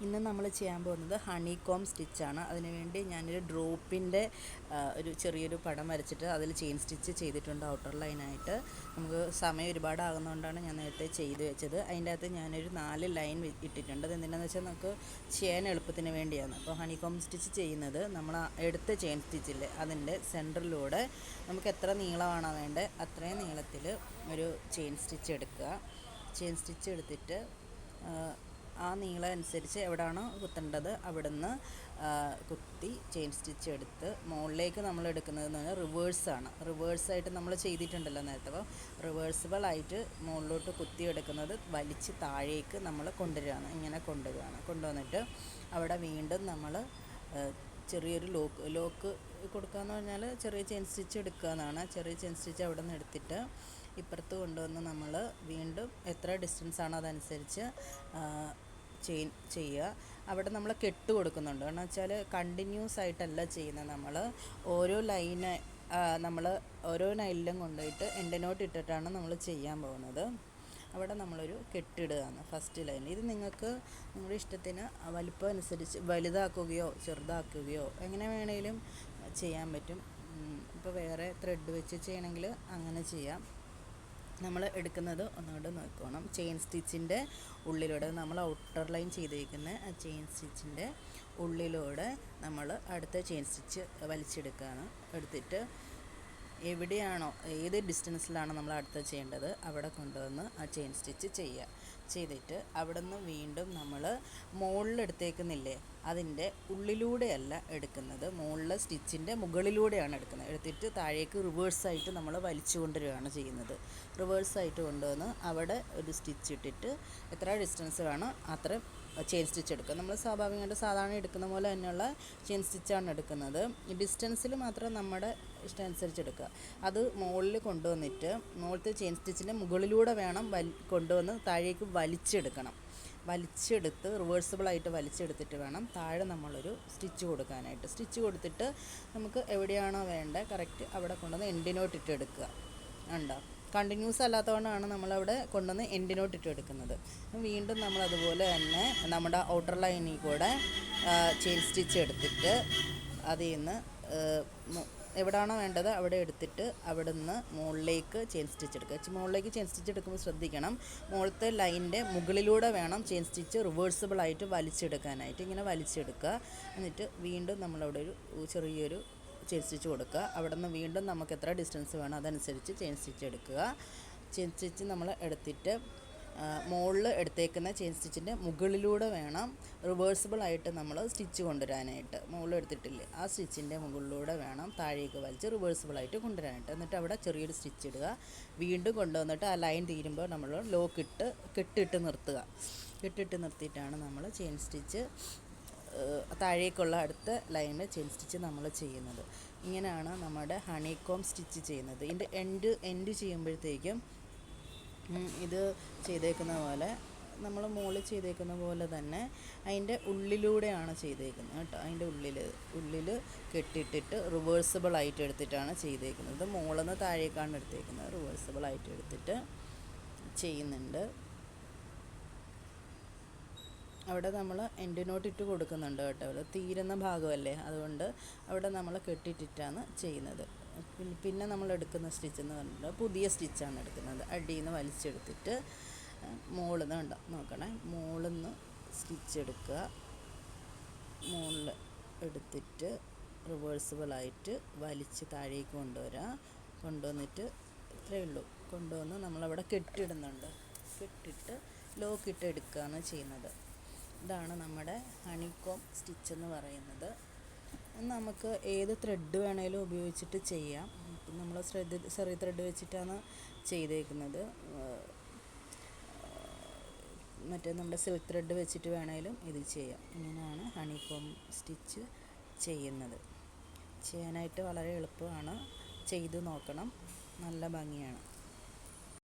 ഇന്ന് നമ്മൾ ചെയ്യാൻ പോകുന്നത് ഹണികോം സ്റ്റിച്ചാണ്. അതിനുവേണ്ടി ഞാനൊരു ഡ്രോപ്പിൻ്റെ ഒരു ചെറിയൊരു പടം വരച്ചിട്ട് അതിൽ ചെയിൻ സ്റ്റിച്ച് ചെയ്തിട്ടുണ്ട് ഔട്ടർ ലൈനായിട്ട്. നമുക്ക് സമയം ഒരുപാടാകുന്നതുകൊണ്ടാണ് ഞാൻ നേരത്തെ ചെയ്ത് വെച്ചത്. അതിൻ്റെ അകത്ത് ഞാനൊരു 4 ലൈൻ ഇട്ടിട്ടുണ്ട്. അതെന്തിനാണെന്ന് വെച്ചാൽ നമുക്ക് ചെയ്യാൻ എളുപ്പത്തിന് വേണ്ടിയാണ്. അപ്പോൾ ഹണികോം സ്റ്റിച്ച് ചെയ്യുന്നത് നമ്മൾ എടുത്ത ചെയിൻ സ്റ്റിച്ചില്ലേ അതിൻ്റെ സെൻറ്ററിലൂടെ നമുക്ക് എത്ര നീളമാണോ വേണ്ടത് അത്രയും നീളത്തിൽ ഒരു ചെയിൻ സ്റ്റിച്ച് എടുക്കുക. ചെയിൻ സ്റ്റിച്ച് എടുത്തിട്ട് ആ നീളം അനുസരിച്ച് എവിടെയാണോ കുത്തേണ്ടത് അവിടുന്ന് കുത്തി ചെയിൻ സ്റ്റിച്ച് എടുത്ത് മുകളിലേക്ക് നമ്മൾ എടുക്കുന്നതെന്ന് പറഞ്ഞാൽ റിവേഴ്സാണ്. റിവേഴ്സായിട്ട് നമ്മൾ ചെയ്തിട്ടുണ്ടല്ലോ നേരത്തെ. അപ്പോൾ റിവേഴ്സിബിളായിട്ട് മുകളിലോട്ട് കുത്തി എടുക്കുന്നത് വലിച്ച് താഴേക്ക് നമ്മൾ കൊണ്ടുവരികയാണ്. ഇങ്ങനെ കൊണ്ടുവന്നിട്ട് അവിടെ വീണ്ടും നമ്മൾ ചെറിയൊരു ലോക്ക് കൊടുക്കുകയെന്ന് പറഞ്ഞാൽ ചെറിയ ചെയിൻ സ്റ്റിച്ച് എടുക്കുക എന്നാണ്. ചെറിയ ചെയിൻ സ്റ്റിച്ച് അവിടെ നിന്ന് എടുത്തിട്ട് ഇപ്പുറത്ത് കൊണ്ടുവന്ന് നമ്മൾ വീണ്ടും എത്ര ഡിസ്റ്റൻസ് ആണോ അതനുസരിച്ച് ചെയിൻ ചെയ്യുക. അവിടെ നമ്മൾ കെട്ട് കൊടുക്കുന്നുണ്ട്. കാരണം വെച്ചാൽ കണ്ടിന്യൂസ് ആയിട്ടല്ല ചെയ്യുന്നത്. നമ്മൾ ഓരോ ലൈനിലും കൊണ്ടുപോയിട്ട് എൻഡ് നോട്ട് ഇട്ടിട്ടാണ് നമ്മൾ ചെയ്യാൻ പോകുന്നത്. അവിടെ നമ്മളൊരു കെട്ടിടുകയാണ് ഫസ്റ്റ് ലൈൻ. ഇത് നിങ്ങൾക്ക് നിങ്ങളുടെ ഇഷ്ടത്തിന് വലിപ്പം അനുസരിച്ച് വലുതാക്കുകയോ ചെറുതാക്കുകയോ എങ്ങനെ വേണമെങ്കിലും ചെയ്യാൻ പറ്റും. ഇപ്പോൾ വേറെ ത്രെഡ് വെച്ച് ചെയ്യണമെങ്കിൽ അങ്ങനെ ചെയ്യാം. നമ്മൾ എടുക്കുന്നത് ഒന്നുകൂടെ നോക്കണം. ചെയിൻ സ്റ്റിച്ചിൻ്റെ ഉള്ളിലൂടെ നമ്മൾ ഔട്ടർ ലൈൻ ചെയ്തിരിക്കുന്ന ആ ചെയിൻ സ്റ്റിച്ചിൻ്റെ ഉള്ളിലൂടെ നമ്മൾ അടുത്ത ചെയിൻ സ്റ്റിച്ച് വലിച്ചെടുക്കുകയാണ്. എടുത്തിട്ട് എവിടെയാണോ ഏത് ഡിസ്റ്റൻസിലാണോ നമ്മൾ അടുത്ത ചെയ്യേണ്ടത് അവിടെ കൊണ്ടുവന്ന് ആ ചെയിൻ സ്റ്റിച്ച് ചെയ്തിട്ട് അവിടെ നിന്ന് വീണ്ടും നമ്മൾ മുകളിലെടുത്തേക്കുന്നില്ലേ അതിൻ്റെ ഉള്ളിലൂടെയല്ല എടുക്കുന്നത്, മുകളിലെ സ്റ്റിച്ചിൻ്റെ മുകളിലൂടെയാണ് എടുക്കുന്നത്. എടുത്തിട്ട് താഴേക്ക് റിവേഴ്സായിട്ട് നമ്മൾ വലിച്ചു കൊണ്ടുവരികയാണ് ചെയ്യുന്നത്. റിവേഴ്സായിട്ട് കൊണ്ടുവന്ന് അവിടെ ഒരു സ്റ്റിച്ച് ഇട്ടിട്ട് എത്ര ഡിസ്റ്റൻസ് വേണോ അത്ര ചെയിൻ സ്റ്റിച്ച് എടുക്കുക. നമ്മൾ സ്വാഭാവികമായിട്ട് സാധാരണ എടുക്കുന്ന പോലെ തന്നെയുള്ള ചെയിൻ സ്റ്റിച്ചാണ് എടുക്കുന്നത്. ഈ ഡിസ്റ്റൻസിൽ മാത്രം നമ്മുടെ ഇഷ്ടം അനുസരിച്ച് എടുക്കുക. അത് മുകളിൽ കൊണ്ടുവന്നിട്ട് മുകളിലത്തെ ചെയിൻ സ്റ്റിച്ചിൻ്റെ മുകളിലൂടെ വേണം കൊണ്ടുവന്ന് താഴേക്ക് വലിച്ചെടുക്കണം. വലിച്ചെടുത്ത് റിവേഴ്സിബിളായിട്ട് വലിച്ചെടുത്തിട്ട് വേണം താഴെ നമ്മളൊരു സ്റ്റിച്ച് കൊടുക്കാനായിട്ട്. സ്റ്റിച്ച് കൊടുത്തിട്ട് നമുക്ക് എവിടെയാണോ വേണ്ടത് കറക്റ്റ് അവിടെ കൊണ്ടുവന്ന് എൻഡിനോട്ട് ഇട്ട് എടുക്കുക. ഉണ്ടോ? കണ്ടിന്യൂസ് അല്ലാത്തതുകൊണ്ടാണ് നമ്മളവിടെ കൊണ്ടുവന്ന് എൻഡിനോട്ട് ഇട്ട് എടുക്കുന്നത്. വീണ്ടും നമ്മൾ അതുപോലെ തന്നെ നമ്മുടെ ഔട്ടർ ലൈനിൽ കൂടെ ചെയിൻ സ്റ്റിച്ച് എടുത്തിട്ട് അതിൽ നിന്ന് എവിടെയാണോ വേണ്ടത് അവിടെ എടുത്തിട്ട് അവിടെ നിന്ന് മുകളിലേക്ക് ചെയിൻ സ്റ്റിച്ച് എടുക്കുക. മുകളിലേക്ക് ചെയിൻ സ്റ്റിച്ച് എടുക്കുമ്പോൾ ശ്രദ്ധിക്കണം, മുകളിലത്തെ ലൈനിൻ്റെ മുകളിലൂടെ വേണം ചെയിൻ സ്റ്റിച്ച് റിവേഴ്സിബിളായിട്ട് വലിച്ചെടുക്കാനായിട്ട്. ഇങ്ങനെ വലിച്ചെടുക്കുക. എന്നിട്ട് വീണ്ടും നമ്മളവിടെ ഒരു ചെറിയൊരു ചെയിൻ സ്റ്റിച്ച് കൊടുക്കുക. അവിടെ നിന്ന് വീണ്ടും നമുക്ക് എത്ര ഡിസ്റ്റൻസ് വേണം അതനുസരിച്ച് ചെയിൻ സ്റ്റിച്ച് എടുക്കുക. ചെയിൻ സ്റ്റിച്ച് നമ്മൾ എടുത്തിട്ട് മുകളിൽ എടുത്തേക്കുന്ന ചെയിൻ സ്റ്റിച്ചിൻ്റെ മുകളിലൂടെ വേണം റിവേഴ്സിബിളായിട്ട് നമ്മൾ സ്റ്റിച്ച് കൊണ്ടുവരാനായിട്ട്. മുകളിൽ എടുത്തിട്ടില്ലേ ആ സ്റ്റിച്ചിൻ്റെ മുകളിലൂടെ വേണം താഴേക്ക് വലിച്ച് റിവേഴ്സിബിളായിട്ട് കൊണ്ടുവരാനായിട്ട്. എന്നിട്ട് അവിടെ ചെറിയൊരു സ്റ്റിച്ച് ഇടുക. വീണ്ടും കൊണ്ടുവന്നിട്ട് ആ ലൈൻ തീരുമ്പോൾ നമ്മൾ കെട്ടിട്ട് നിർത്തിയിട്ടാണ് നമ്മൾ ചെയിൻ സ്റ്റിച്ച് താഴേക്കുള്ള അടുത്ത ലൈനിൽ ചെയിൻ സ്റ്റിച്ച് നമ്മൾ ചെയ്യുന്നത്. ഇങ്ങനെയാണ് നമ്മുടെ ഹണികോം സ്റ്റിച്ച് ചെയ്യുന്നത്. ഇതിൻ്റെ എൻഡ് ചെയ്യുമ്പോഴത്തേക്കും ഇത് ചെയ്തേക്കുന്ന പോലെ നമ്മൾ മുകളിൽ ചെയ്തേക്കുന്ന പോലെ തന്നെ അതിൻ്റെ ഉള്ളിലൂടെയാണ് ചെയ്തേക്കുന്നത് കേട്ടോ. അതിൻ്റെ ഉള്ളിൽ കെട്ടിട്ടിട്ട് റിവേഴ്സിബിളായിട്ട് എടുത്തിട്ടാണ് ചെയ്തേക്കുന്നത്. മുകളിൽ നിന്ന് താഴേക്കാണ് എടുത്തേക്കുന്നത്. റിവേഴ്സിബിളായിട്ട് എടുത്തിട്ട് ചെയ്യുന്നുണ്ട്. അവിടെ നമ്മൾ എൻഡ് നോട്ട് ഇട്ട് കൊടുക്കുന്നുണ്ട് കേട്ടോ. അവിടെ തീരുന്ന ഭാഗമല്ലേ, അതുകൊണ്ട് അവിടെ നമ്മൾ കെട്ടിട്ടിട്ടാണ് ചെയ്യുന്നത്. പിന്നെ നമ്മൾ എടുക്കുന്ന സ്റ്റിച്ച് എന്ന് പറഞ്ഞിട്ട് പുതിയ സ്റ്റിച്ചാണ് എടുക്കുന്നത്. അടിയിൽ നിന്ന് വലിച്ചെടുത്തിട്ട് മുകളിൽ നിന്ന് നോക്കണേ, മുകളിൽ നിന്ന് സ്റ്റിച്ച് എടുക്കുക. മുകളിൽ എടുത്തിട്ട് റിവേഴ്സിബിളായിട്ട് വലിച്ച് താഴേക്ക് കൊണ്ടുവന്നിട്ട് ഇത്രയേ ഉള്ളൂ. കൊണ്ടുവന്ന് നമ്മളവിടെ കെട്ടിടുന്നുണ്ട്. കെട്ടിട്ട് ലോക്കിട്ട് എടുക്കുകയാണ് ചെയ്യുന്നത്. ഇതാണ് നമ്മുടെ ഹണികോം സ്റ്റിച്ച് എന്ന് പറയുന്നത്. നമുക്ക് ഏത് ത്രെഡ് വേണേലും ഉപയോഗിച്ചിട്ട് ചെയ്യാം. നമ്മൾ ചെറിയ ത്രെഡ് വെച്ചിട്ടാണ് ചെയ്തേക്കുന്നത്. മറ്റേ നമ്മുടെ സിൽക്ക് ത്രെഡ് വെച്ചിട്ട് വേണേലും ഇത് ചെയ്യാം. ഇങ്ങനെയാണ് ഹണികോം സ്റ്റിച്ച് ചെയ്യുന്നത്. ചെയ്യാനായിട്ട് വളരെ എളുപ്പമാണ്. ചെയ്ത് നോക്കണം, നല്ല ഭംഗിയാണ്.